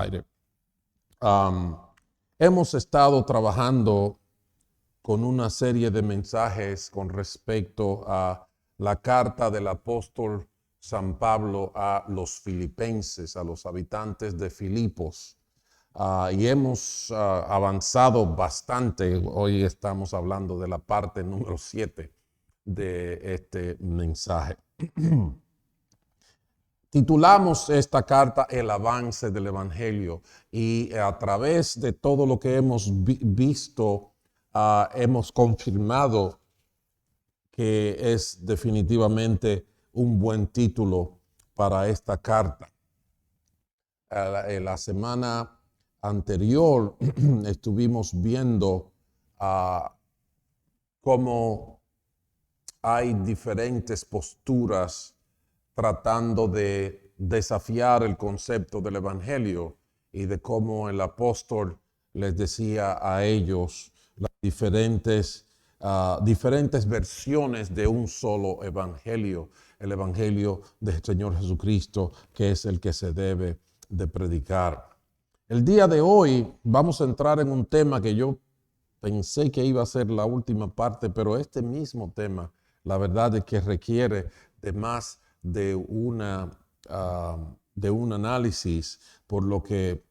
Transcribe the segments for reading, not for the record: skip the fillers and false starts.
aire. Hemos estado trabajando con una serie de mensajes con respecto a la carta del apóstol San Pablo a los filipenses, a los habitantes de Filipos. Y hemos avanzado bastante. Hoy estamos hablando de la parte número 7 de este mensaje. Titulamos esta carta El avance del Evangelio, y a través de todo lo que hemos visto, hemos confirmado que es definitivamente un buen título para esta carta. La semana anterior estuvimos viendo cómo hay diferentes posturas tratando de desafiar el concepto del Evangelio, y de cómo el apóstol les decía a ellos las diferentes versiones de un solo Evangelio, el Evangelio del Señor Jesucristo, que es el que se debe de predicar. El día de hoy vamos a entrar en un tema que yo pensé que iba a ser la última parte, pero este mismo tema, la verdad es que requiere de más de un análisis, por lo que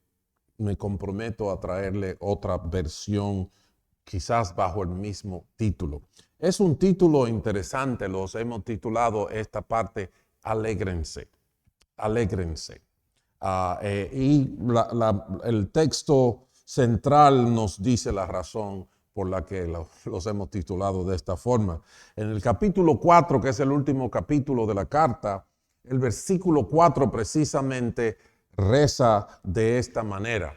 me comprometo a traerle otra versión, quizás bajo el mismo título. Es un título interesante, los hemos titulado esta parte Alégrense, alégrense. El texto central nos dice la razón por la que los hemos titulado de esta forma. En el capítulo 4, que es el último capítulo de la carta, el versículo 4 precisamente reza de esta manera: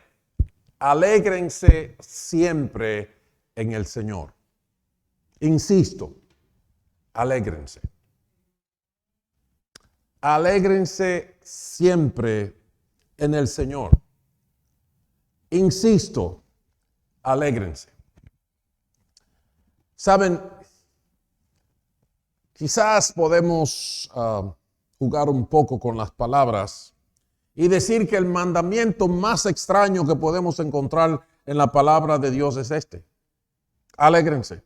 alégrense siempre en el Señor. Insisto, alégrense. Alégrense siempre en el Señor. Insisto, alégrense. Saben, quizás podemos jugar un poco con las palabras y decir que el mandamiento más extraño que podemos encontrar en la palabra de Dios es este: alégrense.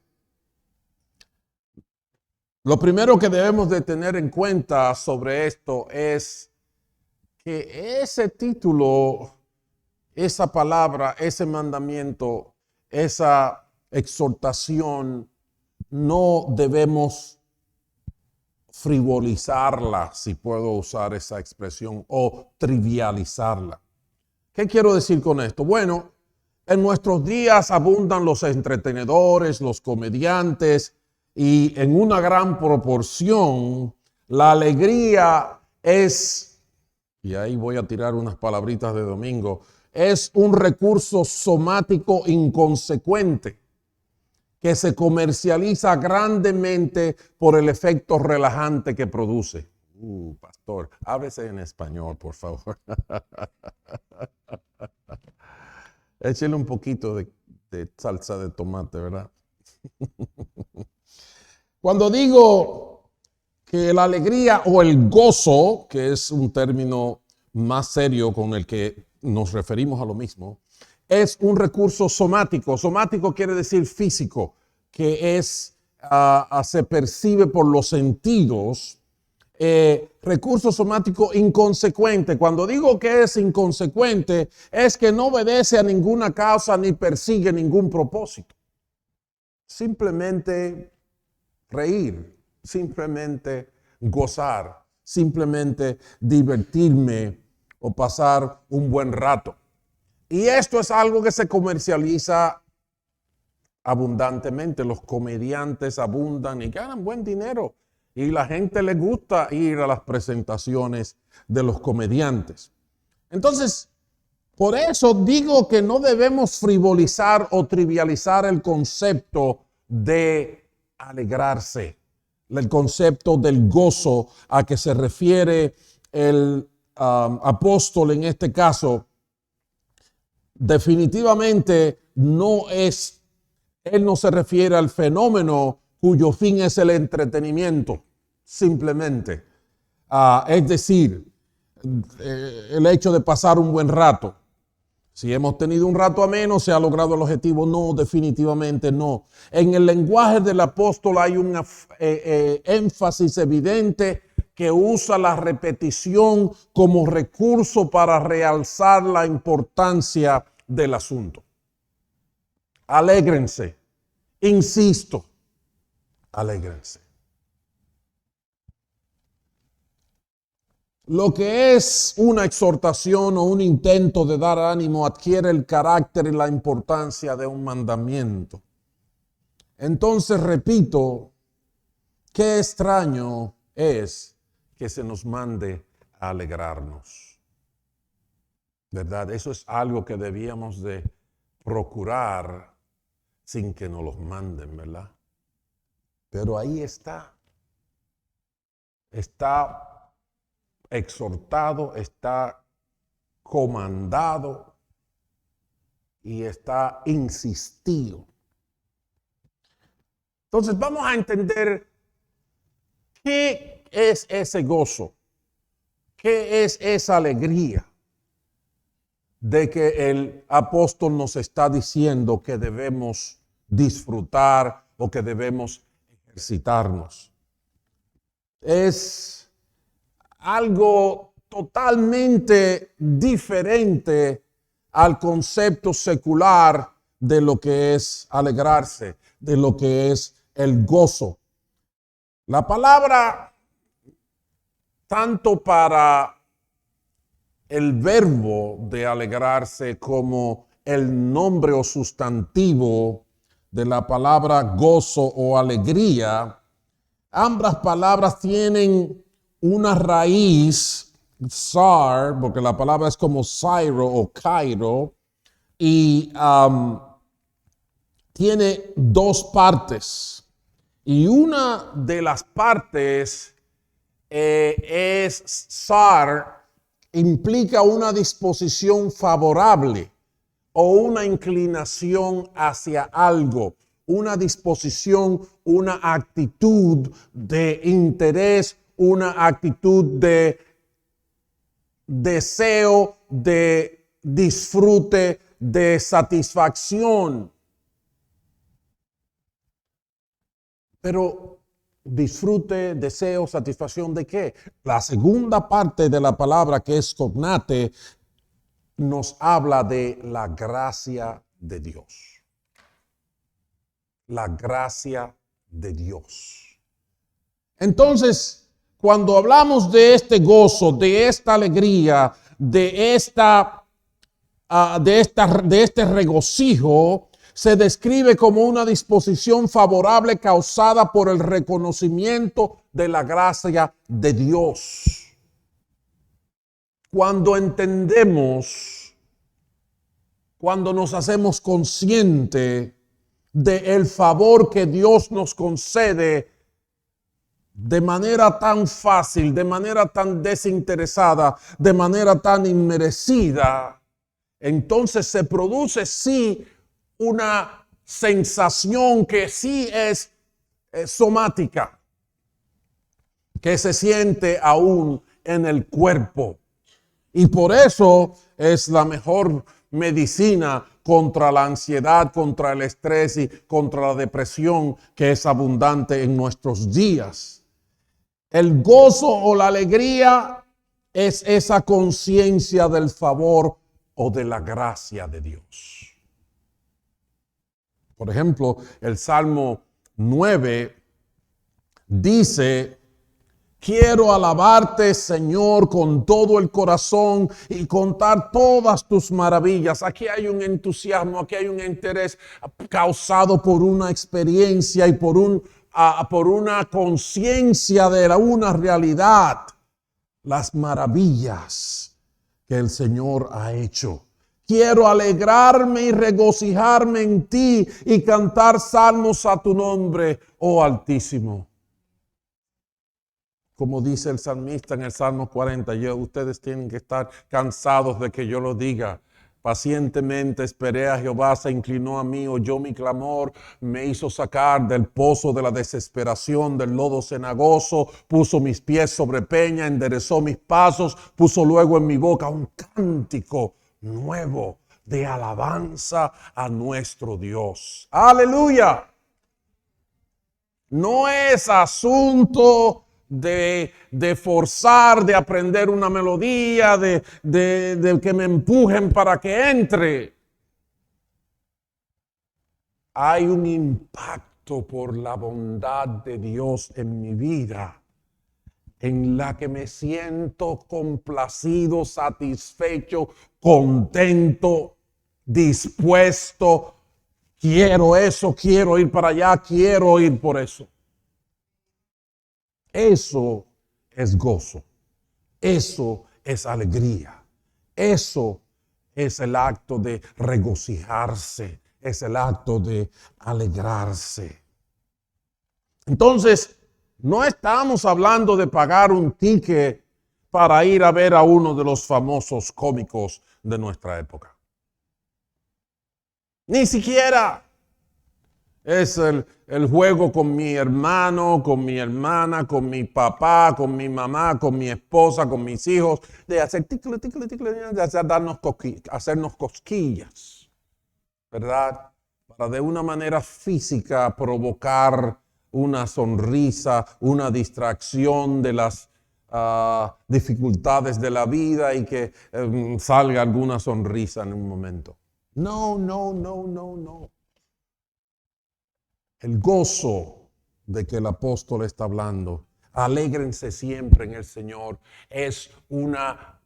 Lo primero que debemos de tener en cuenta sobre esto es que ese título, esa palabra, ese mandamiento, esa exhortación, no debemos frivolizarla, si puedo usar esa expresión, o trivializarla. ¿Qué quiero decir con esto? Bueno, en nuestros días abundan los entretenedores, los comediantes, y en una gran proporción la alegría es, y ahí voy a tirar unas palabritas de domingo, es un recurso somático inconsecuente que se comercializa grandemente por el efecto relajante que produce. Pastor, háblese en español, por favor. Échele un poquito de salsa de tomate, ¿verdad? Cuando digo que la alegría o el gozo, que es un término más serio con el que nos referimos a lo mismo, es un recurso somático. Somático quiere decir físico, que es se percibe por los sentidos. Recurso somático inconsecuente. Cuando digo que es inconsecuente, es que no obedece a ninguna causa ni persigue ningún propósito. Simplemente reír, simplemente gozar, simplemente divertirme o pasar un buen rato. Y esto es algo que se comercializa abundantemente. Los comediantes abundan y ganan buen dinero, y la gente le gusta ir a las presentaciones de los comediantes. Entonces, por eso digo que no debemos frivolizar o trivializar el concepto de alegrarse, el concepto del gozo a que se refiere el apóstol en este caso. Definitivamente él no se refiere al fenómeno cuyo fin es el entretenimiento, simplemente. Es decir, el hecho de pasar un buen rato. Si hemos tenido un rato ameno, ¿se ha logrado el objetivo? No, definitivamente no. En el lenguaje del apóstol hay un énfasis evidente que usa la repetición como recurso para realzar la importancia del asunto. Alégrense, insisto, alégrense. Lo que es una exhortación o un intento de dar ánimo adquiere el carácter y la importancia de un mandamiento. Entonces, repito, qué extraño es que se nos mande a alegrarnos. ¿Verdad? Eso es algo que debíamos de procurar sin que nos los manden, ¿verdad? Pero ahí está. Está exhortado, está comandado y está insistido. Entonces vamos a entender qué es ese gozo, qué es esa alegría de que el apóstol nos está diciendo que debemos disfrutar o que debemos ejercitarnos. Es algo totalmente diferente al concepto secular de lo que es alegrarse, de lo que es el gozo. La palabra, tanto para el verbo de alegrarse como el nombre o sustantivo de la palabra gozo o alegría, ambas palabras tienen una raíz, sar, porque la palabra es como Cairo o Cairo, y tiene dos partes. Y una de las partes es sar, implica una disposición favorable o una inclinación hacia algo, una disposición, una actitud de interés, una actitud de deseo, de disfrute, de satisfacción. Pero disfrute, deseo, satisfacción ¿de qué? La segunda parte de la palabra, que es cognate, nos habla de la gracia de Dios. La gracia de Dios. Entonces, cuando hablamos de este gozo, de esta alegría, de este regocijo, se describe como una disposición favorable causada por el reconocimiento de la gracia de Dios. Cuando entendemos, cuando nos hacemos conscientes del favor que Dios nos concede de manera tan fácil, de manera tan desinteresada, de manera tan inmerecida, entonces se produce sí una sensación que sí es somática, que se siente aún en el cuerpo. Y por eso es la mejor medicina contra la ansiedad, contra el estrés y contra la depresión que es abundante en nuestros días. El gozo o la alegría es esa conciencia del favor o de la gracia de Dios. Por ejemplo, el Salmo 9 dice: quiero alabarte, Señor, con todo el corazón y contar todas tus maravillas. Aquí hay un entusiasmo, aquí hay un interés causado por una experiencia y por una conciencia de una realidad. Las maravillas que el Señor ha hecho. Quiero alegrarme y regocijarme en ti y cantar salmos a tu nombre, oh Altísimo. Como dice el salmista en el Salmo 40, ustedes tienen que estar cansados de que yo lo diga. Pacientemente esperé a Jehová, se inclinó a mí, oyó mi clamor, me hizo sacar del pozo de la desesperación, del lodo cenagoso, puso mis pies sobre peña, enderezó mis pasos, puso luego en mi boca un cántico nuevo. de alabanza a nuestro Dios. Aleluya. No es asunto de forzar, de aprender una melodía, de que me empujen para que entre. Hay un impacto por la bondad de Dios en mi vida, en la que me siento complacido, satisfecho, contento, dispuesto. Quiero eso, quiero ir para allá, quiero ir por eso. Eso es gozo. Eso es alegría. Eso es el acto de regocijarse. Es el acto de alegrarse. Entonces, no estamos hablando de pagar un ticket para ir a ver a uno de los famosos cómicos de nuestra época. Ni siquiera es el juego con mi hermano, con mi hermana, con mi papá, con mi mamá, con mi esposa, con mis hijos, de hacer ticle, de hacernos cosquillas, ¿verdad? Para de una manera física provocar una sonrisa, una distracción de las dificultades de la vida y que salga alguna sonrisa en un momento. No. El gozo de que el apóstol está hablando, alégrense siempre en el Señor, es una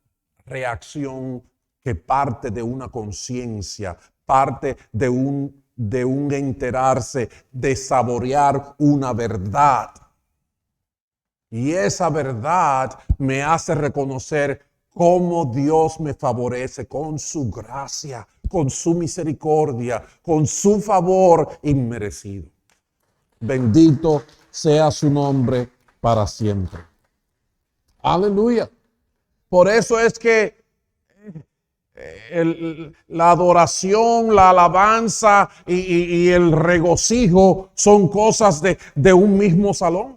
reacción que parte de una conciencia, parte de un enterarse, de saborear una verdad. Y esa verdad me hace reconocer cómo Dios me favorece con su gracia, con su misericordia, con su favor inmerecido. Bendito sea su nombre para siempre. Aleluya. Por eso es que la adoración, la alabanza y el regocijo son cosas de un mismo salón.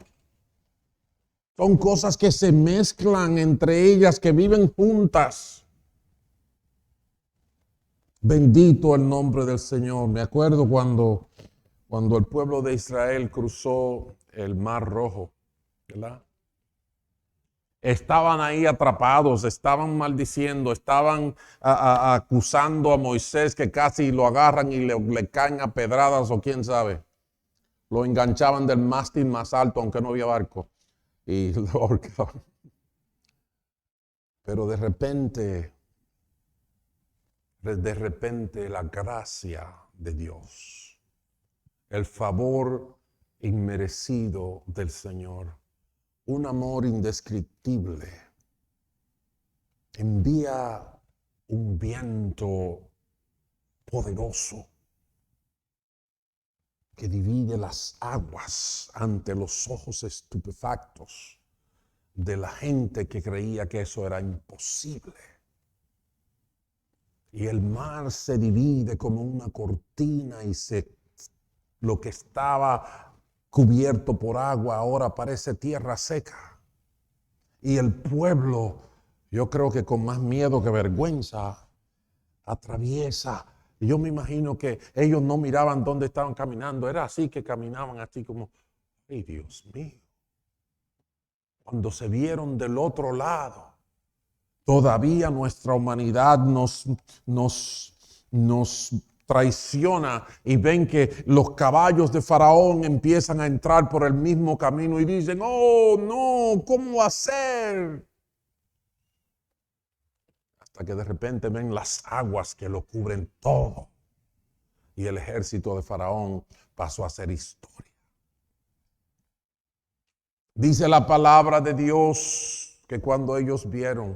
Son cosas que se mezclan entre ellas, que viven juntas. Bendito el nombre del Señor. Me acuerdo cuando el pueblo de Israel cruzó el Mar Rojo, ¿verdad? Estaban ahí atrapados, estaban maldiciendo, estaban acusando a Moisés, que casi lo agarran y le caen a pedradas o quién sabe. Lo enganchaban del mástil más alto, aunque no había barco, y lo ahorcaban. Pero de repente la gracia de Dios, el favor inmerecido del Señor, un amor indescriptible, envía un viento poderoso que divide las aguas ante los ojos estupefactos de la gente que creía que eso era imposible. Y el mar se divide como una cortina y lo que estaba cubierto por agua ahora parece tierra seca. Y el pueblo, yo creo que con más miedo que vergüenza, atraviesa. Y yo me imagino que ellos no miraban dónde estaban caminando. Era así que caminaban, así como, ¡ay, Dios mío! Cuando se vieron del otro lado, todavía nuestra humanidad nos traiciona y ven que los caballos de Faraón empiezan a entrar por el mismo camino y dicen, oh no, ¿cómo va a ser? Hasta que de repente ven las aguas que lo cubren todo y el ejército de Faraón pasó a ser historia. Dice la palabra de Dios que cuando ellos vieron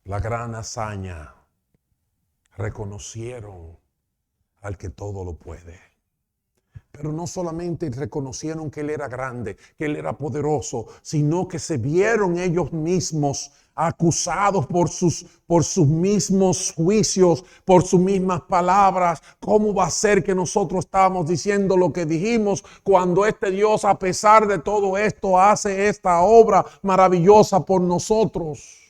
la gran hazaña, reconocieron al que todo lo puede. Pero no solamente reconocieron que Él era grande, que Él era poderoso, sino que se vieron ellos mismos acusados por sus mismos juicios, por sus mismas palabras. ¿Cómo va a ser que nosotros estábamos diciendo lo que dijimos cuando este Dios, a pesar de todo esto, hace esta obra maravillosa por nosotros?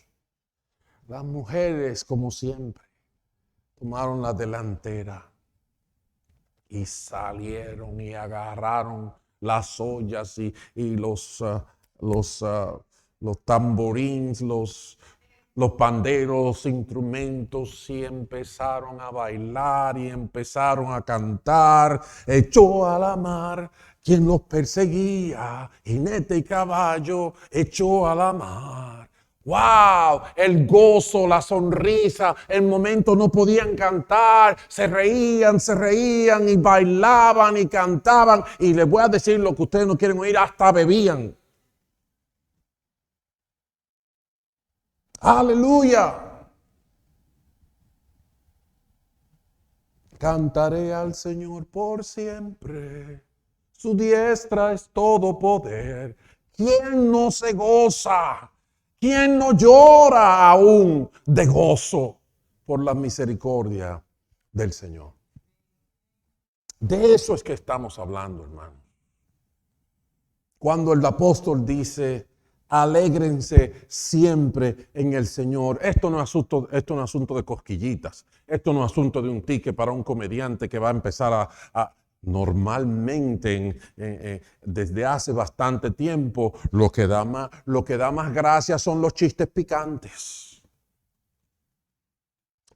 Las mujeres, como siempre, tomaron la delantera y salieron y agarraron las ollas y los tamborines, los panderos, los instrumentos, y empezaron a bailar y empezaron a cantar. Echó a la mar quien los perseguía, jinete y caballo, echó a la mar. ¡Wow! El gozo, la sonrisa, el momento no podían cantar, se reían y bailaban y cantaban. Y les voy a decir lo que ustedes no quieren oír, hasta bebían. ¡Aleluya! Cantaré al Señor por siempre, su diestra es todo poder. ¿Quién no se goza? ¿Quién no llora aún de gozo por la misericordia del Señor? De eso es que estamos hablando, hermano. Cuando el apóstol dice, alégrense siempre en el Señor. Esto no es asunto de cosquillitas. Esto no es asunto de un ticket para un comediante que va a empezar normalmente, desde hace bastante tiempo, lo que da más gracia son los chistes picantes.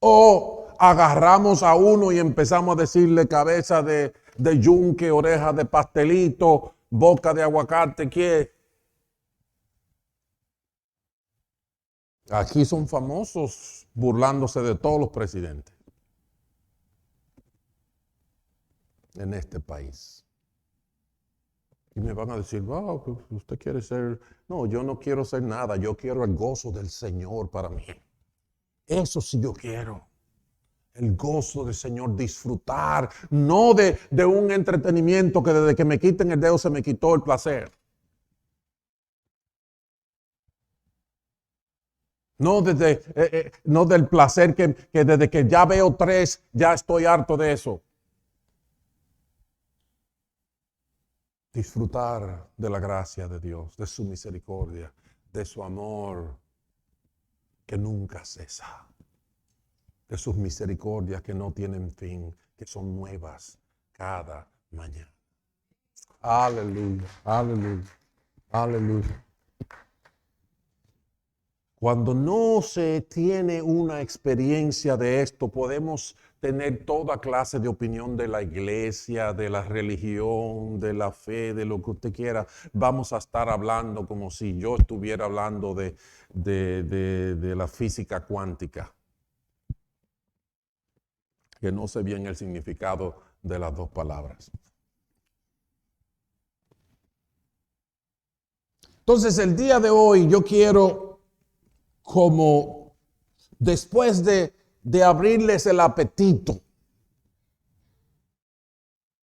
O agarramos a uno y empezamos a decirle cabeza de yunque, oreja de pastelito, boca de aguacate, ¿qué? Aquí son famosos burlándose de todos los presidentes en este país. Y me van a decir, wow, usted quiere ser... No, yo no quiero ser nada, yo quiero el gozo del Señor para mí. Eso sí yo quiero. El gozo del Señor, disfrutar, no de un entretenimiento que desde que me quiten el dedo se me quitó el placer. No del placer que desde que ya veo 3 ya estoy harto de eso. Disfrutar de la gracia de Dios, de su misericordia, de su amor que nunca cesa, de sus misericordias que no tienen fin, que son nuevas cada mañana. Aleluya, aleluya, aleluya. Cuando no se tiene una experiencia de esto, podemos tener toda clase de opinión de la iglesia, de la religión, de la fe, de lo que usted quiera. Vamos a estar hablando como si yo estuviera hablando de la física cuántica, que no sé bien el significado de las dos palabras. Entonces, el día de hoy yo quiero, como después de abrirles el apetito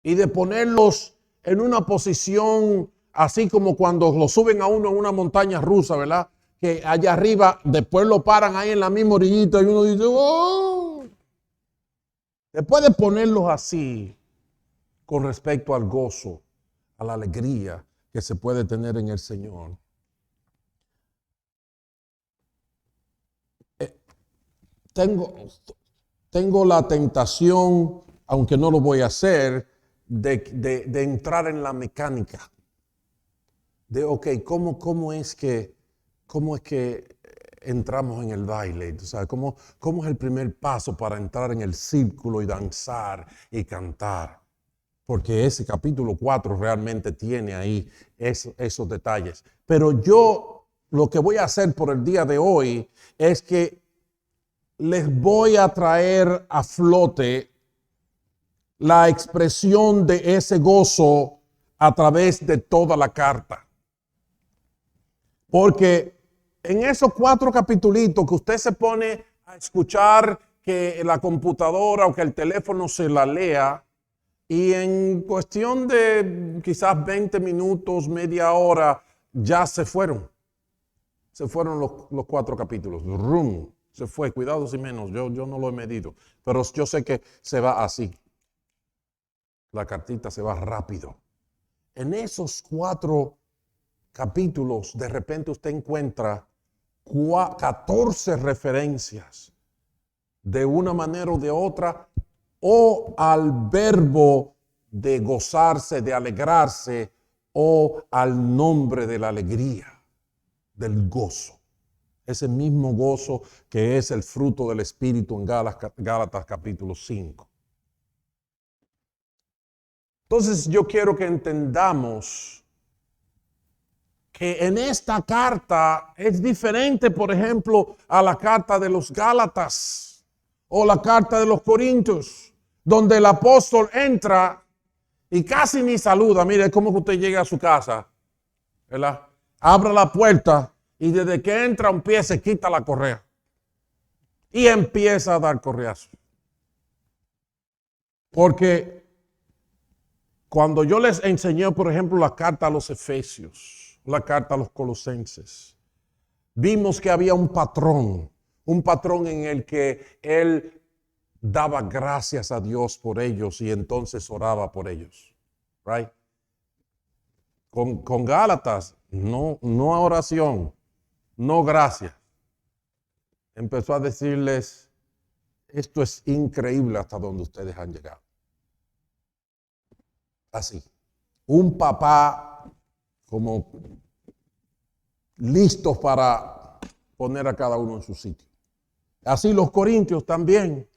y de ponerlos en una posición así como cuando lo suben a uno en una montaña rusa, ¿verdad? Que allá arriba después lo paran ahí en la misma orillita y uno dice, ¡oh! Después de ponerlos así con respecto al gozo, a la alegría que se puede tener en el Señor, tengo la tentación, aunque no lo voy a hacer, de entrar en la mecánica. De, ok, ¿cómo es que entramos en el baile? ¿Tú sabes? ¿Cómo es el primer paso para entrar en el círculo y danzar y cantar? Porque ese capítulo 4 realmente tiene ahí esos detalles. Pero yo lo que voy a hacer por el día de hoy es que les voy a traer a flote la expresión de ese gozo a través de toda la carta. Porque en esos 4 capitulitos que usted se pone a escuchar que la computadora o que el teléfono se la lea, y en cuestión de quizás 20 minutos, media hora, ya se fueron. Se fueron los 4 capítulos. ¡Rum! Se fue, cuidado si menos, yo no lo he medido, pero yo sé que se va así. La cartita se va rápido. En esos 4 capítulos, de repente usted encuentra 14 referencias de una manera o de otra, o al verbo de gozarse, de alegrarse, o al nombre de la alegría, del gozo. Ese mismo gozo que es el fruto del Espíritu en Gálatas capítulo 5. Entonces yo quiero que entendamos que en esta carta es diferente, por ejemplo, a la carta de los Gálatas o la carta de los Corintios, donde el apóstol entra y casi ni saluda. Mire, es como que usted llega a su casa, ¿verdad? Abra la puerta y desde que entra un pie se quita la correa y empieza a dar correazos. Porque cuando yo les enseñé, por ejemplo, la carta a los Efesios, la carta a los Colosenses, vimos que había un patrón en el que él daba gracias a Dios por ellos y entonces oraba por ellos. Right? Con Gálatas, no oración, no gracias. Empezó a decirles, esto es increíble hasta donde ustedes han llegado. Así. Un papá como listos para poner a cada uno en su sitio. Así los corintios también.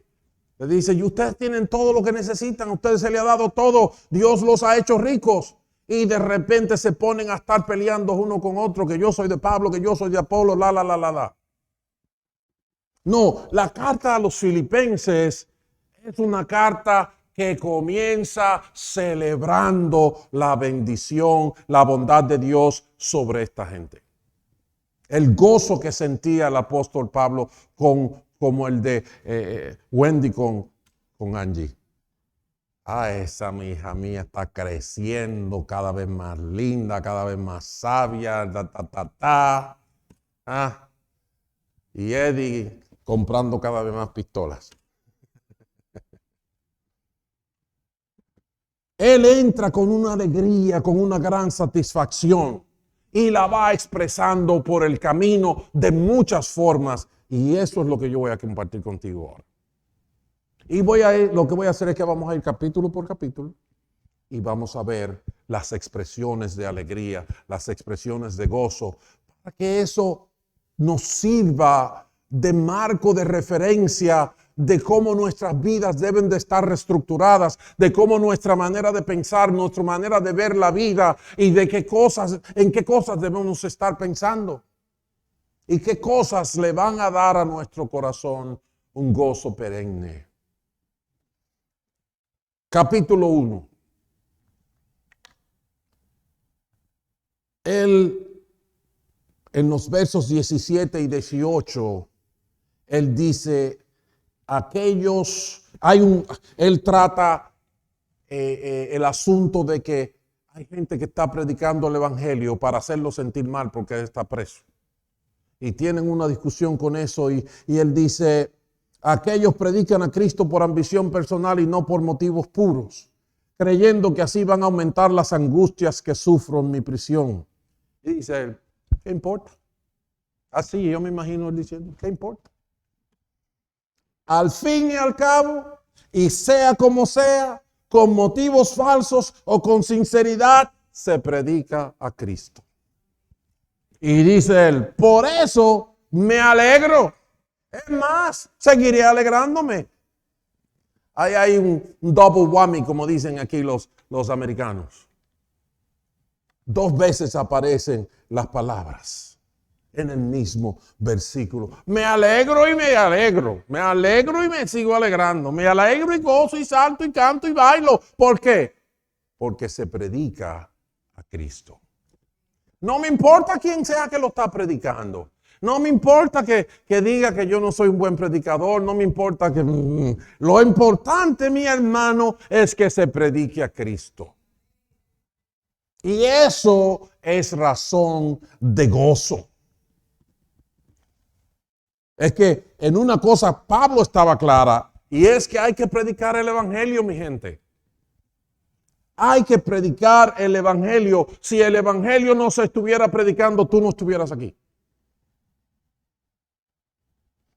Le dice, y ustedes tienen todo lo que necesitan, a ustedes se les ha dado todo, Dios los ha hecho ricos. Y de repente se ponen a estar peleando uno con otro, que yo soy de Pablo, que yo soy de Apolo, la. No, la carta a los filipenses es una carta que comienza celebrando la bendición, la bondad de Dios sobre esta gente. El gozo que sentía el apóstol Pablo como el de Wendy con Angie. Esa mi hija mía está creciendo cada vez más linda, cada vez más sabia, Y Eddie comprando cada vez más pistolas. Él entra con una alegría, con una gran satisfacción y la va expresando por el camino de muchas formas. Y eso es lo que yo voy a compartir contigo ahora. Y lo que voy a hacer es que vamos a ir capítulo por capítulo y vamos a ver las expresiones de alegría, las expresiones de gozo, para que eso nos sirva de marco de referencia de cómo nuestras vidas deben de estar reestructuradas, de cómo nuestra manera de pensar, nuestra manera de ver la vida y de en qué cosas debemos estar pensando y qué cosas le van a dar a nuestro corazón un gozo perenne. Capítulo 1. Él, en los versos 17 y 18, él dice, él trata el asunto de que hay gente que está predicando el evangelio para hacerlo sentir mal porque está preso. Y tienen una discusión con eso y él dice, aquellos predican a Cristo por ambición personal y no por motivos puros, creyendo que así van a aumentar las angustias que sufro en mi prisión. Y dice él, ¿qué importa? Así yo me imagino él diciendo, ¿qué importa? Al fin y al cabo, y sea como sea, con motivos falsos o con sinceridad, se predica a Cristo. Y dice él, por eso me alegro. Es más, seguiré alegrándome. Ahí hay un double whammy, como dicen aquí los americanos. 2 veces aparecen las palabras en el mismo versículo. Me alegro y me alegro. Me alegro y me sigo alegrando. Me alegro y gozo y salto y canto y bailo. ¿Por qué? Porque se predica a Cristo. No me importa quién sea que lo está predicando. No me importa que diga que yo no soy un buen predicador. No me importa que... Lo importante, mi hermano, es que se predique a Cristo. Y eso es razón de gozo. Es que en una cosa Pablo estaba clara, y es que hay que predicar el evangelio, mi gente. Hay que predicar el evangelio. Si el evangelio no se estuviera predicando, tú no estuvieras aquí.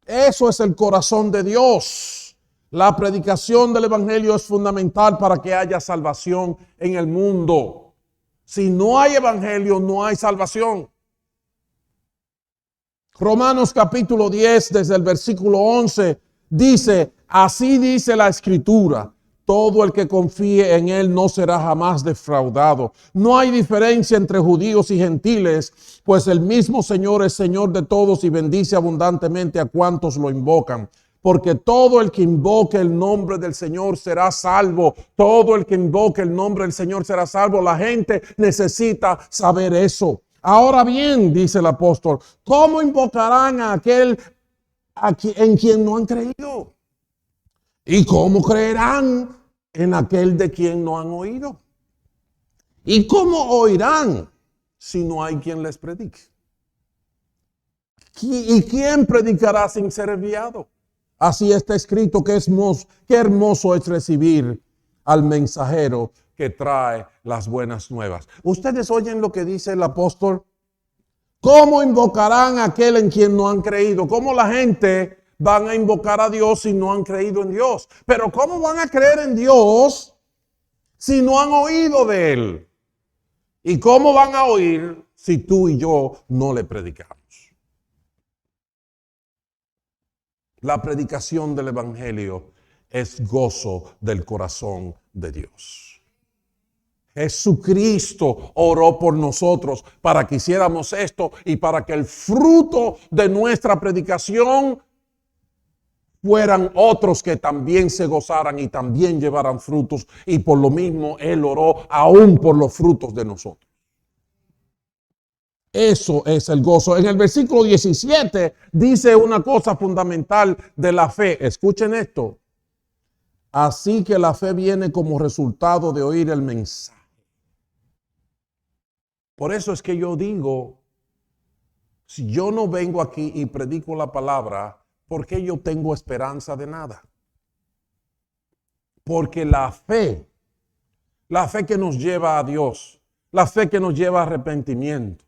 Eso es el corazón de Dios. La predicación del evangelio es fundamental para que haya salvación en el mundo. Si no hay evangelio, no hay salvación. Romanos capítulo 10, desde el versículo 11, dice, así dice la Escritura, todo el que confíe en él no será jamás defraudado. No hay diferencia entre judíos y gentiles, pues el mismo Señor es Señor de todos y bendice abundantemente a cuantos lo invocan. Porque todo el que invoque el nombre del Señor será salvo. Todo el que invoque el nombre del Señor será salvo. La gente necesita saber eso. Ahora bien, dice el apóstol, ¿cómo invocarán a aquel en quien no han creído? ¿Y cómo creerán en aquel de quien no han oído? ¿Y cómo oirán si no hay quien les predique? ¿Y quién predicará sin ser enviado? Así está escrito que qué hermoso es recibir al mensajero que trae las buenas nuevas. Ustedes oyen lo que dice el apóstol. ¿Cómo invocarán a aquel en quien no han creído? ¿Cómo la gente van a invocar a Dios si no han creído en Dios? Pero ¿cómo van a creer en Dios si no han oído de Él? ¿Y cómo van a oír si tú y yo no le predicamos? La predicación del evangelio es gozo del corazón de Dios. Jesucristo oró por nosotros para que hiciéramos esto y para que el fruto de nuestra predicación fueran otros que también se gozaran y también llevaran frutos. Y por lo mismo Él oró aún por los frutos de nosotros. Eso es el gozo. En el versículo 17 dice una cosa fundamental de la fe. Escuchen esto. Así que la fe viene como resultado de oír el mensaje. Por eso es que yo digo, si yo no vengo aquí y predico la palabra, ¿por qué yo tengo esperanza de nada? Porque la fe que nos lleva a Dios, la fe que nos lleva a arrepentimiento,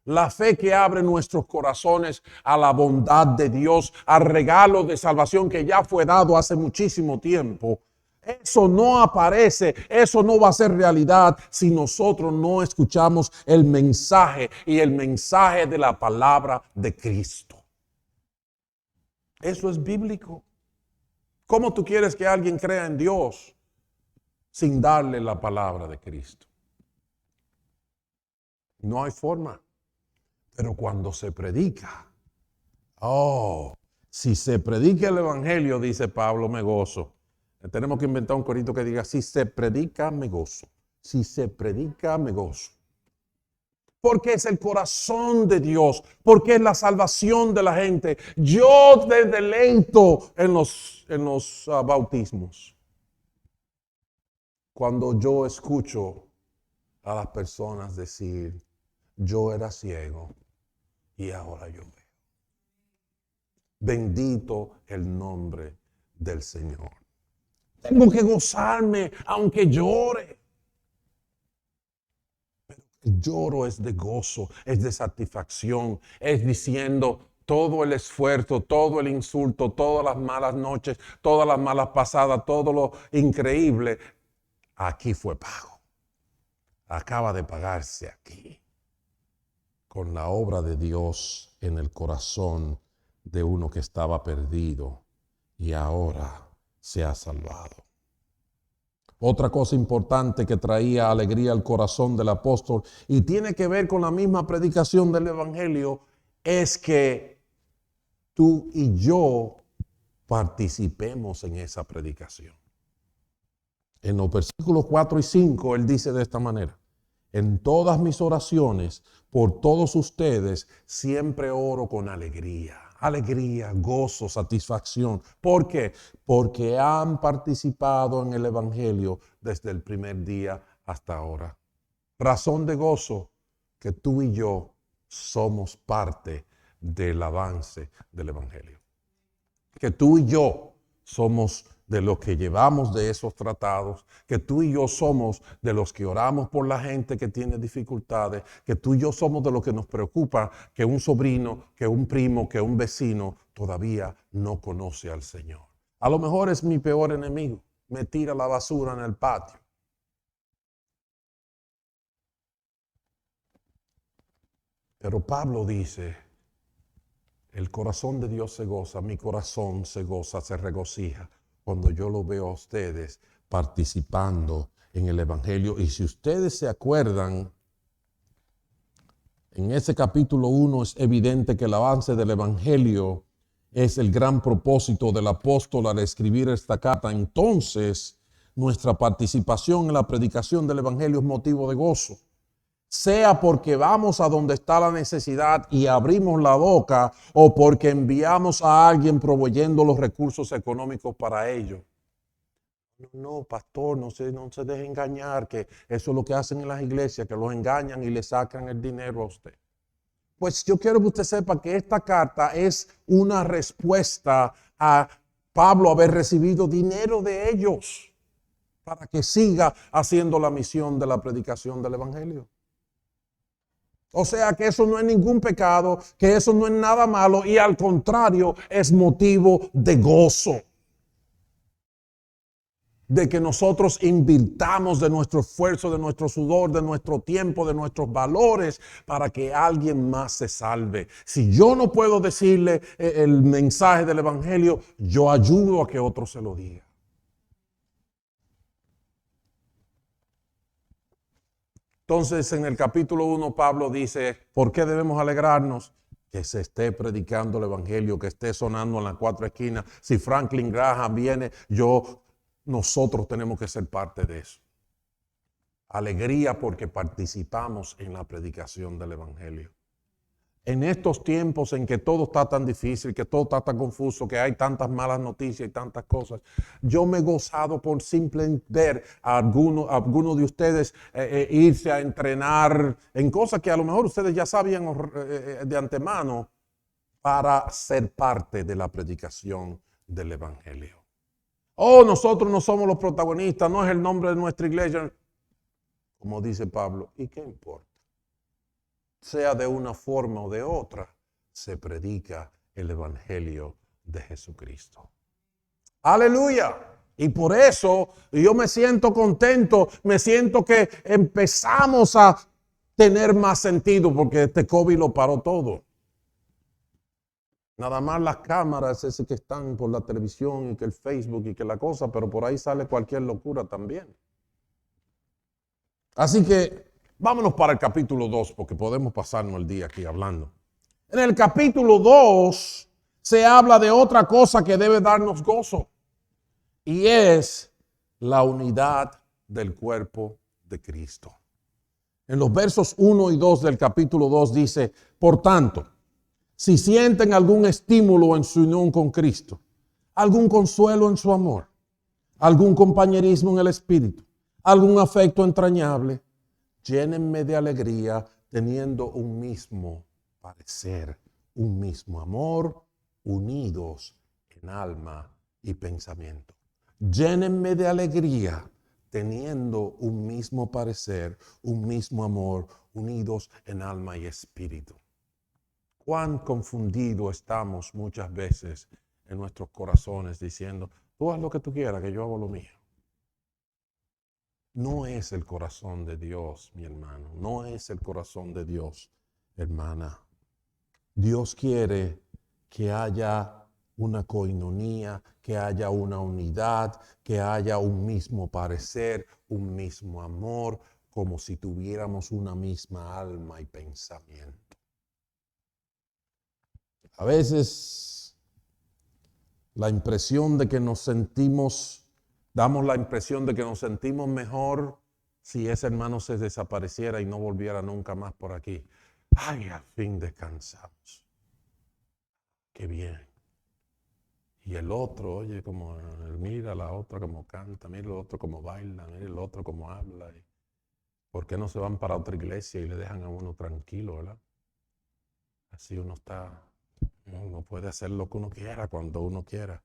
la fe que abre nuestros corazones a la bondad de Dios, al regalo de salvación que ya fue dado hace muchísimo tiempo. Eso no aparece, eso no va a ser realidad si nosotros no escuchamos el mensaje y el mensaje de la palabra de Cristo. Eso es bíblico. ¿Cómo tú quieres que alguien crea en Dios sin darle la palabra de Cristo? No hay forma. Pero cuando se predica, si se predica el evangelio, dice Pablo, me gozo. Tenemos que inventar un corito que diga, si se predica, me gozo. Si se predica, me gozo. Porque es el corazón de Dios, porque es la salvación de la gente. Yo me deleito en los bautismos. Cuando yo escucho a las personas decir, yo era ciego y ahora yo veo. Bendito el nombre del Señor. Tengo que gozarme aunque llore. Pero el lloro es de gozo, es de satisfacción, es diciendo todo el esfuerzo, todo el insulto, todas las malas noches, todas las malas pasadas, todo lo increíble, aquí fue pago. Acaba de pagarse aquí. Con la obra de Dios en el corazón de uno que estaba perdido y ahora se ha salvado. Otra cosa importante que traía alegría al corazón del apóstol y tiene que ver con la misma predicación del evangelio es que tú y yo participemos en esa predicación. En los versículos 4 y 5 él dice de esta manera: en todas mis oraciones por todos ustedes siempre oro con alegría. Alegría, gozo, satisfacción. ¿Por qué? Porque han participado en el evangelio desde el primer día hasta ahora. Razón de gozo que tú y yo somos parte del avance del evangelio. Que tú y yo somos de los que llevamos de esos tratados, que tú y yo somos de los que oramos por la gente que tiene dificultades, que tú y yo somos de los que nos preocupa que un sobrino, que un primo, que un vecino todavía no conoce al Señor. A lo mejor es mi peor enemigo, me tira la basura en el patio. Pero Pablo dice, el corazón de Dios se goza, mi corazón se goza, se regocija cuando yo lo veo a ustedes participando en el Evangelio. Y si ustedes se acuerdan, en ese capítulo 1 es evidente que el avance del Evangelio es el gran propósito del apóstol al escribir esta carta. Entonces, nuestra participación en la predicación del Evangelio es motivo de gozo. Sea porque vamos a donde está la necesidad y abrimos la boca, o porque enviamos a alguien proveyendo los recursos económicos para ello. No, pastor, no se deje engañar, que eso es lo que hacen en las iglesias, que los engañan y le sacan el dinero a usted. Pues yo quiero que usted sepa que esta carta es una respuesta a Pablo haber recibido dinero de ellos para que siga haciendo la misión de la predicación del Evangelio. O sea que eso no es ningún pecado, que eso no es nada malo y al contrario es motivo de gozo. De que nosotros invirtamos de nuestro esfuerzo, de nuestro sudor, de nuestro tiempo, de nuestros valores para que alguien más se salve. Si yo no puedo decirle el mensaje del Evangelio, yo ayudo a que otro se lo diga. Entonces, en el capítulo 1, Pablo dice, ¿por qué debemos alegrarnos? Que se esté predicando el Evangelio, que esté sonando en las cuatro esquinas. Si Franklin Graham viene, nosotros tenemos que ser parte de eso. Alegría porque participamos en la predicación del Evangelio. En estos tiempos en que todo está tan difícil, que todo está tan confuso, que hay tantas malas noticias y tantas cosas, yo me he gozado por simple ver a algunos de ustedes irse a entrenar en cosas que a lo mejor ustedes ya sabían de antemano para ser parte de la predicación del Evangelio. Oh, nosotros no somos los protagonistas, no es el nombre de nuestra iglesia. Como dice Pablo, ¿y qué importa? Sea de una forma o de otra, se predica el Evangelio de Jesucristo. Aleluya. Y por eso yo me siento contento, me siento que empezamos a tener más sentido porque este COVID lo paró todo. Nada más las cámaras esas que están por la televisión y que el Facebook y que la cosa, pero por ahí sale cualquier locura también. Así que vámonos para el capítulo 2 porque podemos pasarnos el día aquí hablando. En el capítulo 2 se habla de otra cosa que debe darnos gozo y es la unidad del cuerpo de Cristo. En los versos 1 y 2 del capítulo 2 dice, por tanto, si sienten algún estímulo en su unión con Cristo, algún consuelo en su amor, algún compañerismo en el Espíritu, algún afecto entrañable, llénenme de alegría teniendo un mismo parecer, un mismo amor, unidos en alma y pensamiento. Llénenme de alegría teniendo un mismo parecer, un mismo amor, unidos en alma y espíritu. Cuán confundidos estamos muchas veces en nuestros corazones diciendo, tú haz lo que tú quieras, que yo hago lo mío. No es el corazón de Dios, mi hermano. No es el corazón de Dios, hermana. Dios quiere que haya una coinonía, que haya una unidad, que haya un mismo parecer, un mismo amor, como si tuviéramos una misma alma y pensamiento. A veces la impresión de que damos la impresión de que nos sentimos mejor si ese hermano se desapareciera y no volviera nunca más por aquí. Ay, al fin descansamos. Qué bien. Y el otro, oye, como mira la otra como canta, mira el otro como baila, mira el otro como habla. ¿Por qué no se van para otra iglesia y le dejan a uno tranquilo, verdad? Así uno puede hacer lo que uno quiera cuando uno quiera.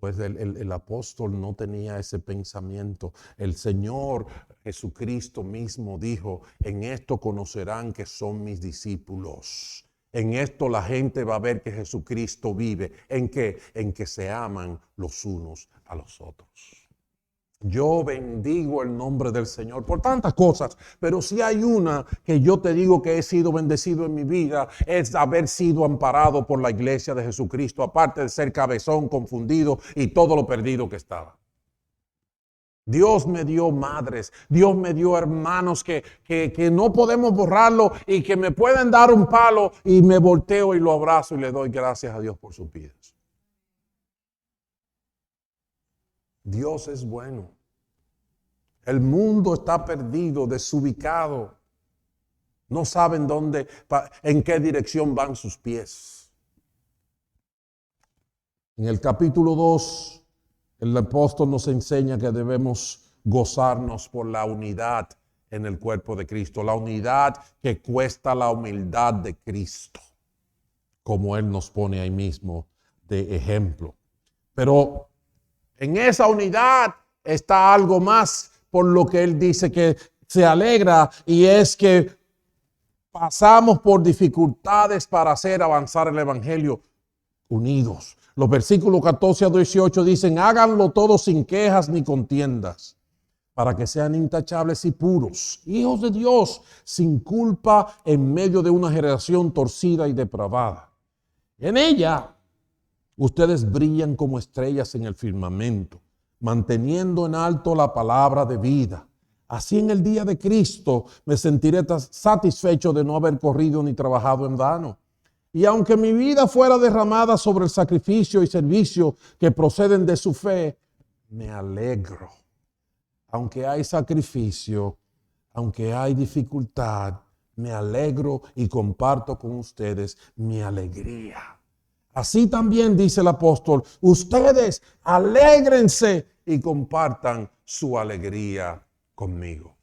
Pues el apóstol no tenía ese pensamiento. El Señor Jesucristo mismo dijo, en esto conocerán que son mis discípulos. En esto la gente va a ver que Jesucristo vive. ¿En qué? En que se aman los unos a los otros. Yo bendigo el nombre del Señor por tantas cosas, pero si hay una que yo te digo que he sido bendecido en mi vida, es haber sido amparado por la iglesia de Jesucristo, aparte de ser cabezón, confundido y todo lo perdido que estaba. Dios me dio madres, Dios me dio hermanos que no podemos borrarlo y que me pueden dar un palo y me volteo y lo abrazo y le doy gracias a Dios por sus vidas. Dios es bueno. El mundo está perdido, desubicado. No saben en qué dirección van sus pies. En el capítulo 2, el apóstol nos enseña que debemos gozarnos por la unidad en el cuerpo de Cristo. La unidad que cuesta la humildad de Cristo, como Él nos pone ahí mismo de ejemplo. Pero en esa unidad está algo más por lo que Él dice que se alegra, y es que pasamos por dificultades para hacer avanzar el evangelio unidos. Los versículos 14 a 18 dicen, háganlo todos sin quejas ni contiendas, para que sean intachables y puros, hijos de Dios, sin culpa en medio de una generación torcida y depravada. En ella ustedes brillan como estrellas en el firmamento, manteniendo en alto la palabra de vida. Así en el día de Cristo me sentiré satisfecho de no haber corrido ni trabajado en vano. Y aunque mi vida fuera derramada sobre el sacrificio y servicio que proceden de su fe, me alegro. Aunque hay sacrificio, aunque hay dificultad, me alegro y comparto con ustedes mi alegría. Así también dice el apóstol, ustedes alégrense y compartan su alegría conmigo.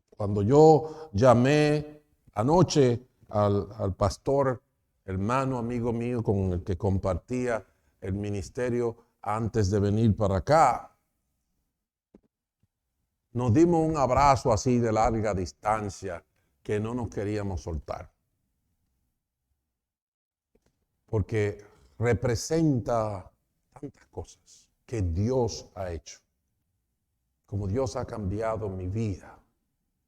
Cuando yo llamé anoche al pastor, hermano, amigo mío, con el que compartía el ministerio antes de venir para acá, nos dimos un abrazo así de larga distancia que no nos queríamos soltar. Porque representa tantas cosas que Dios ha hecho. Como Dios ha cambiado mi vida.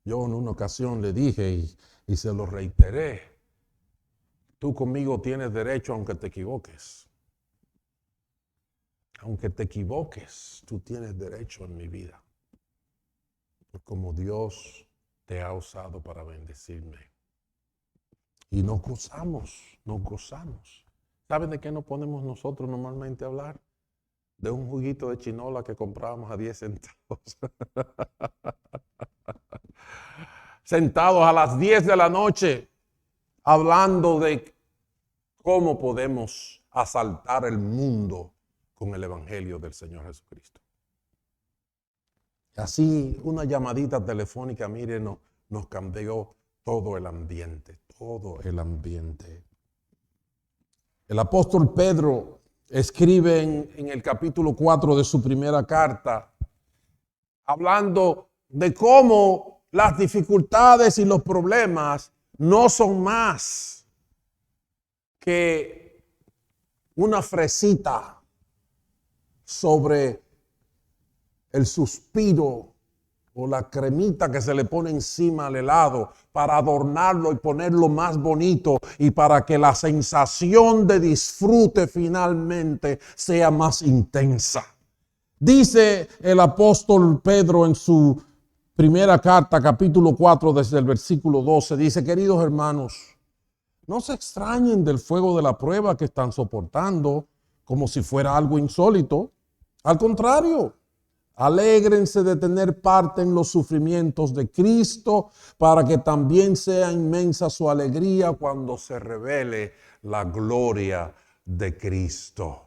Yo en una ocasión le dije y se lo reiteré. Tú conmigo tienes derecho aunque te equivoques. Aunque te equivoques, tú tienes derecho en mi vida. Como Dios te ha usado para bendecirme. Y nos gozamos, nos gozamos. ¿Saben de qué nos ponemos nosotros normalmente a hablar? De un juguito de chinola que comprábamos a 10 centavos. Sentados a las 10 de la noche, hablando de cómo podemos asaltar el mundo con el evangelio del Señor Jesucristo. Así, una llamadita telefónica, miren, nos cambió todo el ambiente, todo el ambiente. El apóstol Pedro escribe en el capítulo 4 de su primera carta, hablando de cómo las dificultades y los problemas no son más que una fresita sobre el suspiro o la cremita que se le pone encima al helado para adornarlo y ponerlo más bonito y para que la sensación de disfrute finalmente sea más intensa. Dice el apóstol Pedro en su primera carta, capítulo 4, desde el versículo 12, dice, queridos hermanos, no se extrañen del fuego de la prueba que están soportando como si fuera algo insólito. Al contrario, alégrense de tener parte en los sufrimientos de Cristo para que también sea inmensa su alegría cuando se revele la gloria de Cristo.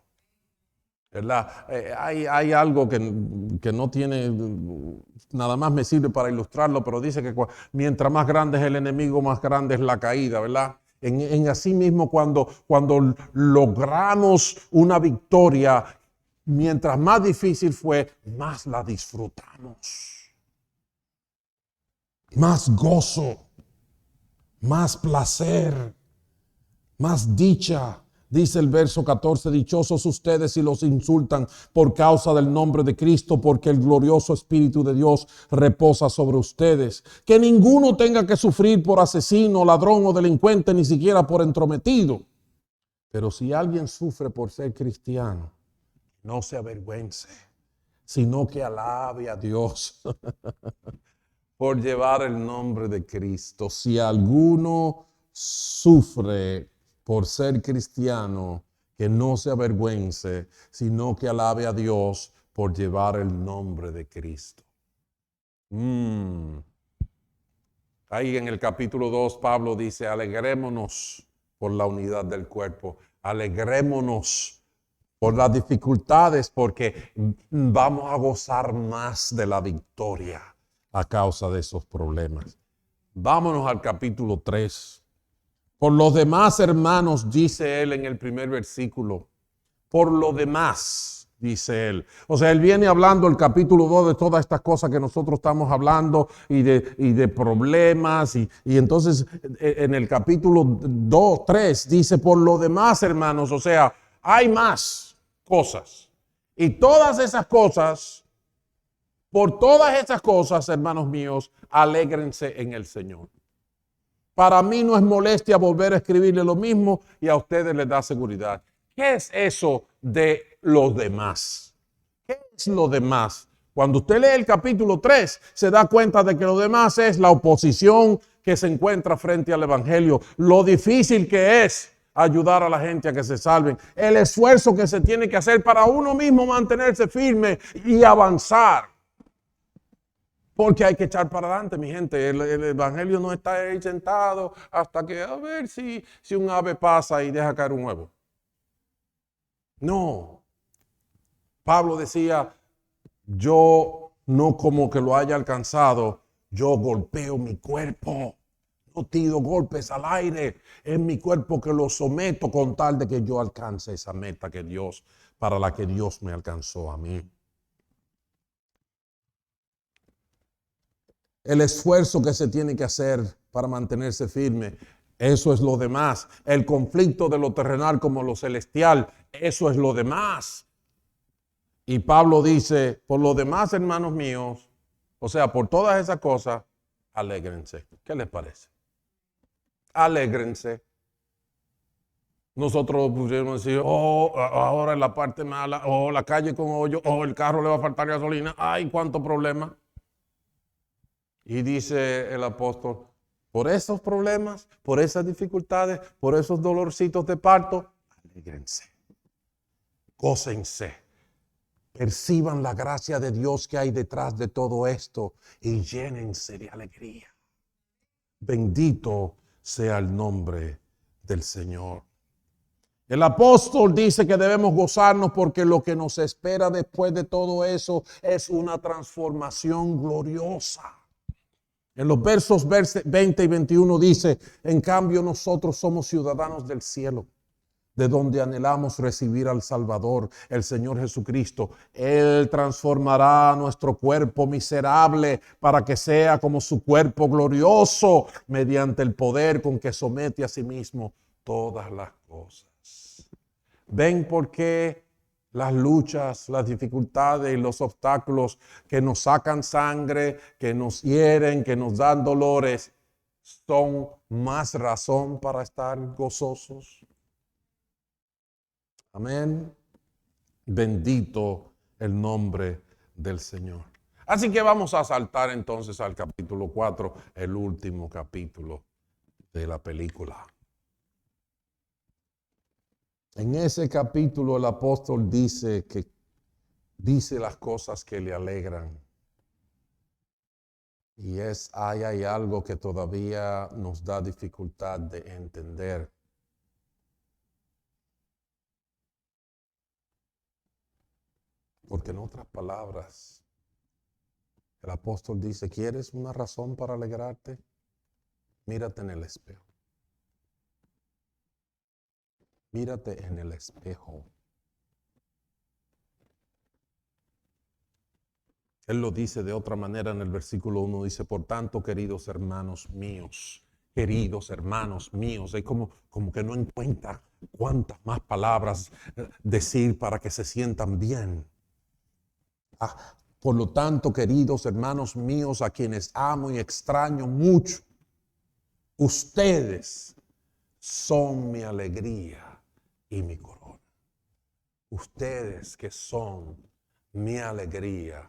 ¿Verdad? Hay algo que no tiene, nada más me sirve para ilustrarlo, pero dice que mientras más grande es el enemigo, más grande es la caída, ¿verdad? En así mismo, cuando logramos una victoria, mientras más difícil fue, más la disfrutamos. Más gozo, más placer, más dicha. Dice el verso 14, dichosos ustedes si los insultan por causa del nombre de Cristo, porque el glorioso Espíritu de Dios reposa sobre ustedes. Que ninguno tenga que sufrir por asesino, ladrón o delincuente, ni siquiera por entrometido. Pero si alguien sufre por ser cristiano, no se avergüence, sino que alabe a Dios por llevar el nombre de Cristo. Si alguno sufre por ser cristiano, que no se avergüence, sino que alabe a Dios por llevar el nombre de Cristo. Ahí en el capítulo 2, Pablo dice, alegrémonos por la unidad del cuerpo, alegrémonos por las dificultades, porque vamos a gozar más de la victoria a causa de esos problemas. Vámonos al capítulo 3. Por los demás, hermanos, dice él en el primer versículo, por lo demás, dice él. O sea, él viene hablando el capítulo 2 de todas estas cosas que nosotros estamos hablando y de problemas. Y entonces en el capítulo 2, 3 dice, por lo demás, hermanos, o sea, hay más cosas. Y todas esas cosas, por todas esas cosas, hermanos míos, alégrense en el Señor. Para mí no es molestia volver a escribirle lo mismo y a ustedes les da seguridad. ¿Qué es eso de los demás? ¿Qué es lo demás? Cuando usted lee el capítulo 3, se da cuenta de que lo demás es la oposición que se encuentra frente al Evangelio, lo difícil que es ayudar a la gente a que se salven, el esfuerzo que se tiene que hacer para uno mismo mantenerse firme y avanzar. Porque hay que echar para adelante, mi gente. El Evangelio no está ahí sentado hasta que a ver si un ave pasa y deja caer un huevo. No. Pablo decía, yo no como que lo haya alcanzado, yo golpeo mi cuerpo. No tiro golpes al aire. Es mi cuerpo que lo someto con tal de que yo alcance esa meta para la que Dios me alcanzó a mí. El esfuerzo que se tiene que hacer para mantenerse firme, eso es lo demás. El conflicto de lo terrenal como lo celestial, eso es lo demás. Y Pablo dice, por lo demás, hermanos míos, o sea, por todas esas cosas, alégrense. ¿Qué les parece? Alégrense. Nosotros pudiéramos decir, ahora es la parte mala, la calle con hoyo, el carro le va a faltar gasolina, ay, cuánto problema. Y dice el apóstol, por esos problemas, por esas dificultades, por esos dolorcitos de parto, alégrense, gócense, perciban la gracia de Dios que hay detrás de todo esto y llénense de alegría. Bendito sea el nombre del Señor. El apóstol dice que debemos gozarnos porque lo que nos espera después de todo eso es una transformación gloriosa. En los versos 20 y 21 dice, en cambio nosotros somos ciudadanos del cielo, de donde anhelamos recibir al Salvador, el Señor Jesucristo. Él transformará nuestro cuerpo miserable para que sea como su cuerpo glorioso, mediante el poder con que somete a sí mismo todas las cosas. ¿Ven por qué las luchas, las dificultades y los obstáculos que nos sacan sangre, que nos hieren, que nos dan dolores, son más razón para estar gozosos? Amén. Bendito el nombre del Señor. Así que vamos a saltar entonces al capítulo 4, el último capítulo de la película. En ese capítulo el apóstol dice las cosas que le alegran. Y hay algo que todavía nos da dificultad de entender. Porque en otras palabras, el apóstol dice, ¿quieres una razón para alegrarte? Mírate en el espejo. Mírate en el espejo. Él lo dice de otra manera en el versículo 1. Dice, por tanto, queridos hermanos míos, es como que no encuentra cuántas más palabras decir para que se sientan bien. Por lo tanto, queridos hermanos míos, a quienes amo y extraño mucho, ustedes son mi alegría y mi corona. Ustedes que son mi alegría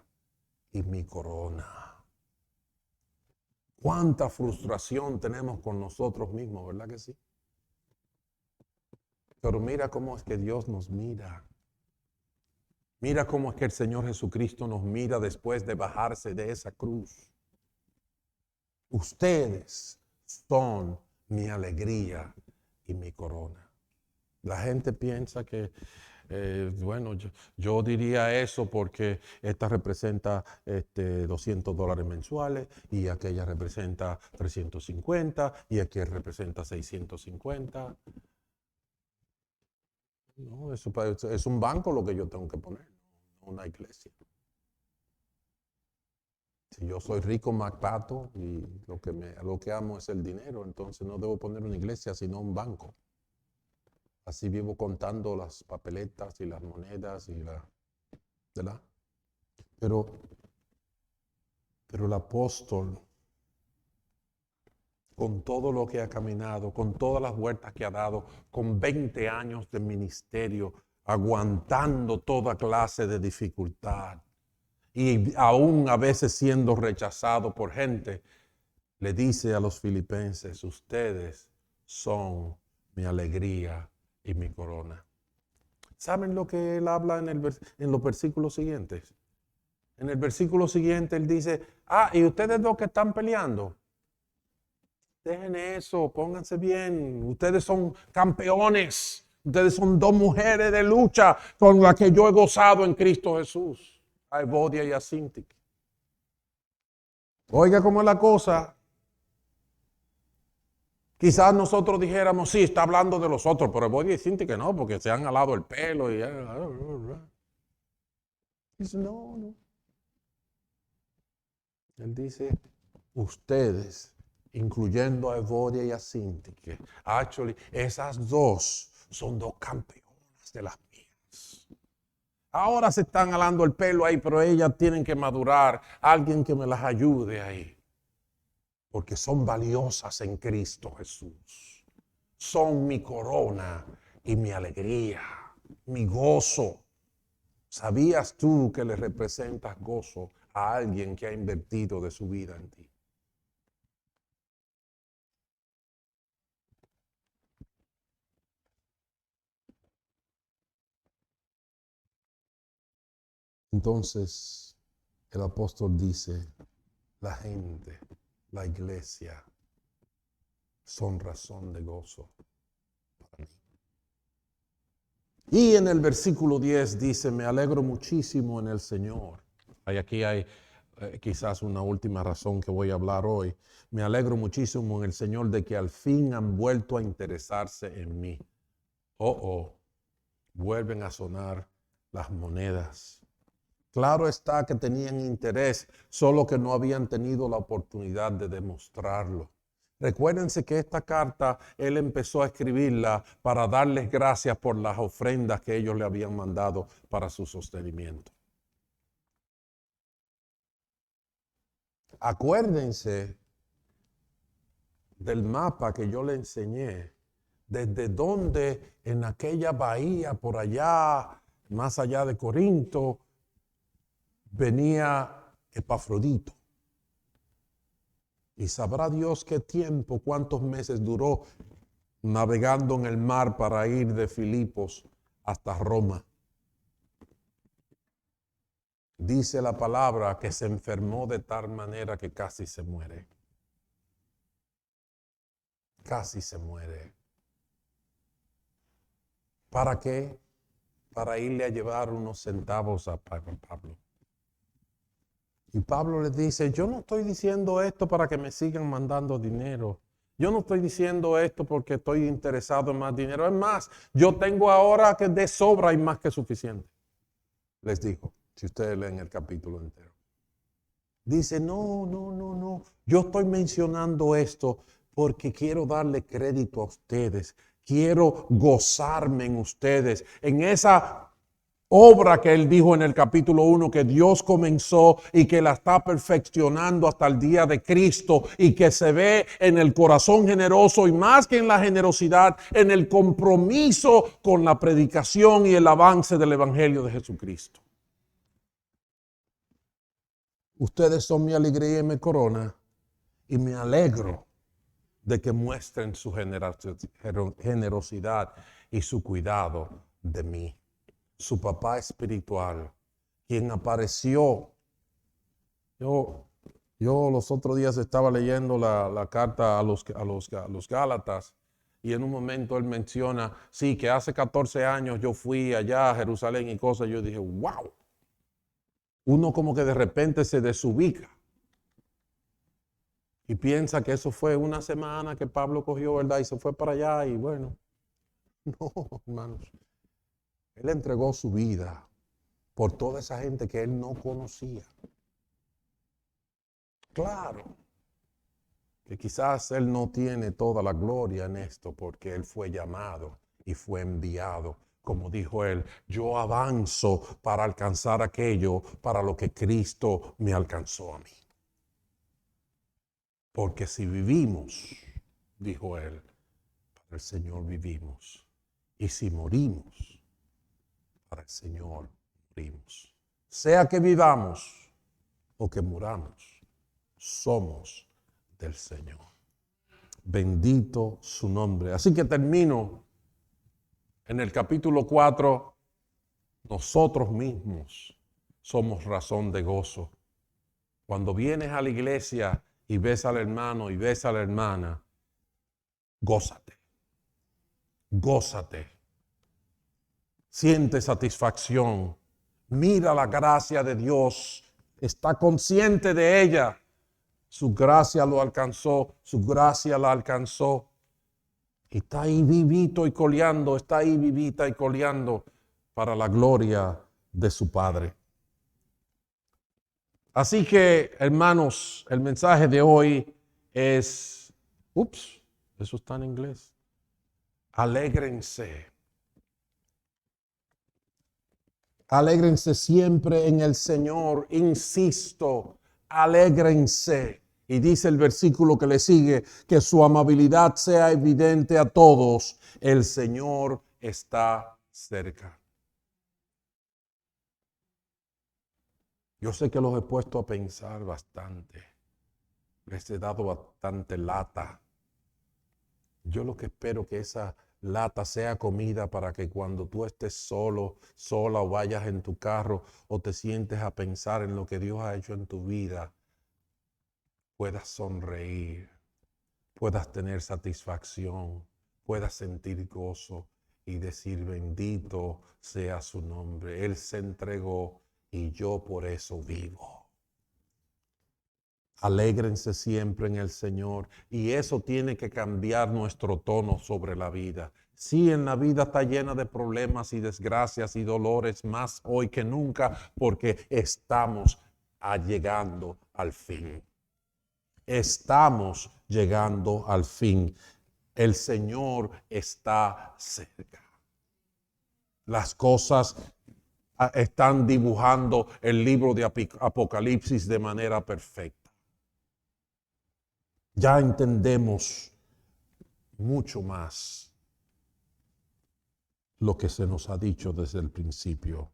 y mi corona. Cuánta frustración tenemos con nosotros mismos, ¿verdad que sí? Pero mira cómo es que Dios nos mira. Mira cómo es que el Señor Jesucristo nos mira después de bajarse de esa cruz. Ustedes son mi alegría y mi corona. La gente piensa que, bueno, yo diría eso porque esta representa $200 mensuales y aquella representa 350 y aquella representa 650. No, eso es un banco lo que yo tengo que poner, no una iglesia. Si yo soy rico MacPato y lo que amo es el dinero, entonces no debo poner una iglesia sino un banco. Así vivo contando las papeletas y las monedas y ¿verdad? Pero el apóstol, con todo lo que ha caminado, con todas las vueltas que ha dado, con 20 años de ministerio, aguantando toda clase de dificultad y aún a veces siendo rechazado por gente, le dice a los filipenses, ustedes son mi alegría y mi corona. ¿Saben lo que él habla en los versículos siguientes? En el versículo siguiente él dice, y ustedes dos que están peleando, dejen eso, pónganse bien, ustedes son campeones, ustedes son dos mujeres de lucha con las que yo he gozado en Cristo Jesús, a Evodia y a Sintique. Oiga cómo es la cosa. Quizás nosotros dijéramos, sí, está hablando de los otros, pero Evodia y Sintique no, porque se han alado el pelo y dice, no. Él dice, ustedes, incluyendo a Evodia y a Sintique, actually, esas dos son dos campeonas de las mías. Ahora se están alando el pelo ahí, pero ellas tienen que madurar. Alguien que me las ayude ahí. Porque son valiosas en Cristo Jesús. Son mi corona y mi alegría, mi gozo. ¿Sabías tú que le representas gozo a alguien que ha invertido de su vida en ti? Entonces, el apóstol dice, la gente, la iglesia, son razón de gozo para mí. Y en el versículo 10 dice, me alegro muchísimo en el Señor. Aquí hay quizás una última razón que voy a hablar hoy. Me alegro muchísimo en el Señor de que al fin han vuelto a interesarse en mí. Vuelven a sonar las monedas. Claro está que tenían interés, solo que no habían tenido la oportunidad de demostrarlo. Recuérdense que esta carta él empezó a escribirla para darles gracias por las ofrendas que ellos le habían mandado para su sostenimiento. Acuérdense del mapa que yo le enseñé, desde donde en aquella bahía por allá, más allá de Corinto, venía Epafrodito. Y sabrá Dios qué tiempo, cuántos meses duró navegando en el mar para ir de Filipos hasta Roma. Dice la palabra que se enfermó de tal manera que casi se muere. Casi se muere. ¿Para qué? Para irle a llevar unos centavos a Pablo. Y Pablo le dice, yo no estoy diciendo esto para que me sigan mandando dinero. Yo no estoy diciendo esto porque estoy interesado en más dinero. Es más, yo tengo ahora que de sobra y más que suficiente. Les dijo, si ustedes leen el capítulo entero. Dice, no, no, no, no. Yo estoy mencionando esto porque quiero darle crédito a ustedes. Quiero gozarme en ustedes, en esa obra que él dijo en el capítulo 1 que Dios comenzó y que la está perfeccionando hasta el día de Cristo y que se ve en el corazón generoso y más que en la generosidad, en el compromiso con la predicación y el avance del Evangelio de Jesucristo. Ustedes son mi alegría y mi corona y me alegro de que muestren su generosidad y su cuidado de mí. Su papá espiritual, quien apareció. Yo los otros días estaba leyendo la carta a los Gálatas y en un momento él menciona, sí, que hace 14 años yo fui allá a Jerusalén y cosas. Yo dije, wow. Uno como que de repente se desubica y piensa que eso fue una semana que Pablo cogió, ¿verdad? Y se fue para allá y bueno, no, hermanos. Él entregó su vida por toda esa gente que él no conocía. Claro, que quizás él no tiene toda la gloria en esto porque él fue llamado y fue enviado. Como dijo él, yo avanzo para alcanzar aquello para lo que Cristo me alcanzó a mí. Porque si vivimos, dijo él, para el Señor vivimos. Y si morimos, para el Señor morimos. Sea que vivamos o que muramos, somos del Señor. Bendito su nombre. Así que termino en el capítulo 4. Nosotros mismos somos razón de gozo. Cuando vienes a la iglesia y ves al hermano y ves a la hermana, gózate. Gózate. Siente satisfacción. Mira la gracia de Dios. Está consciente de ella. Su gracia lo alcanzó. Su gracia la alcanzó. Y está ahí vivito y coleando. Está ahí vivita y coleando para la gloria de su Padre. Así que, hermanos, el mensaje de hoy es, eso está en inglés. Alégrense. Alégrense siempre en el Señor. Insisto, alégrense. Y dice el versículo que le sigue, que su amabilidad sea evidente a todos. El Señor está cerca. Yo sé que los he puesto a pensar bastante. Les he dado bastante lata. Yo lo que espero que esa lata sea comida para que cuando tú estés solo, sola o vayas en tu carro o te sientes a pensar en lo que Dios ha hecho en tu vida, puedas sonreír, puedas tener satisfacción, puedas sentir gozo y decir bendito sea su nombre. Él se entregó y yo por eso vivo. Alégrense siempre en el Señor y eso tiene que cambiar nuestro tono sobre la vida. Sí, en la vida está llena de problemas y desgracias y dolores más hoy que nunca porque estamos llegando al fin. Estamos llegando al fin. El Señor está cerca. Las cosas están dibujando el libro de Apocalipsis de manera perfecta. Ya entendemos mucho más lo que se nos ha dicho desde el principio.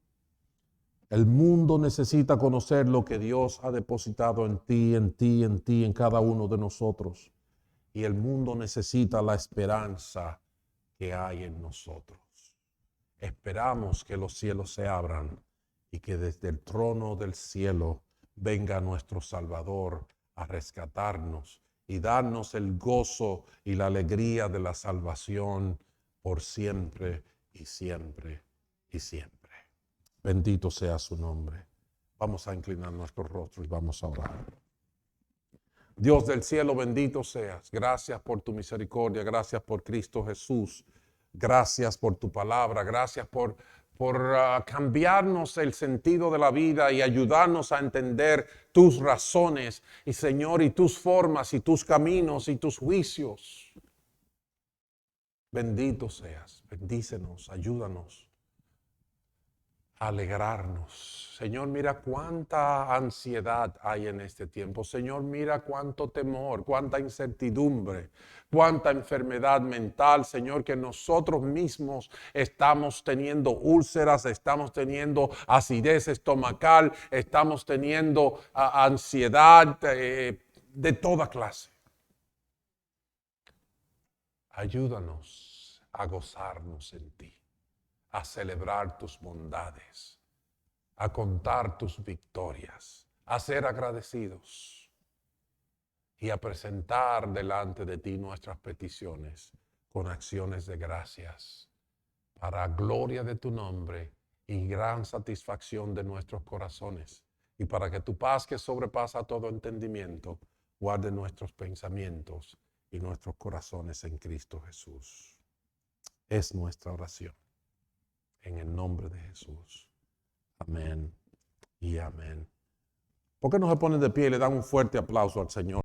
El mundo necesita conocer lo que Dios ha depositado en ti, en ti, en ti, en cada uno de nosotros. Y el mundo necesita la esperanza que hay en nosotros. Esperamos que los cielos se abran y que desde el trono del cielo venga nuestro Salvador a rescatarnos y darnos el gozo y la alegría de la salvación por siempre y siempre y siempre. Bendito sea su nombre. Vamos a inclinar nuestros rostros y vamos a orar. Dios del cielo, bendito seas. Gracias por tu misericordia, gracias por Cristo Jesús. Gracias por tu palabra, gracias por cambiarnos el sentido de la vida y ayudarnos a entender tus razones, y Señor, y tus formas, y tus caminos, y tus juicios. Bendito seas, bendícenos, ayúdanos a alegrarnos. Señor, mira cuánta ansiedad hay en este tiempo. Señor, mira cuánto temor, cuánta incertidumbre, cuánta enfermedad mental, Señor, que nosotros mismos estamos teniendo úlceras, estamos teniendo acidez estomacal, estamos teniendo ansiedad de toda clase. Ayúdanos a gozarnos en ti, a celebrar tus bondades, a contar tus victorias, a ser agradecidos y a presentar delante de ti nuestras peticiones con acciones de gracias, para gloria de tu nombre y gran satisfacción de nuestros corazones, y para que tu paz, que sobrepasa todo entendimiento, guarde nuestros pensamientos y nuestros corazones en Cristo Jesús. Es nuestra oración. En el nombre de Jesús. Amén y amén. ¿Por qué no se ponen de pie y le dan un fuerte aplauso al Señor?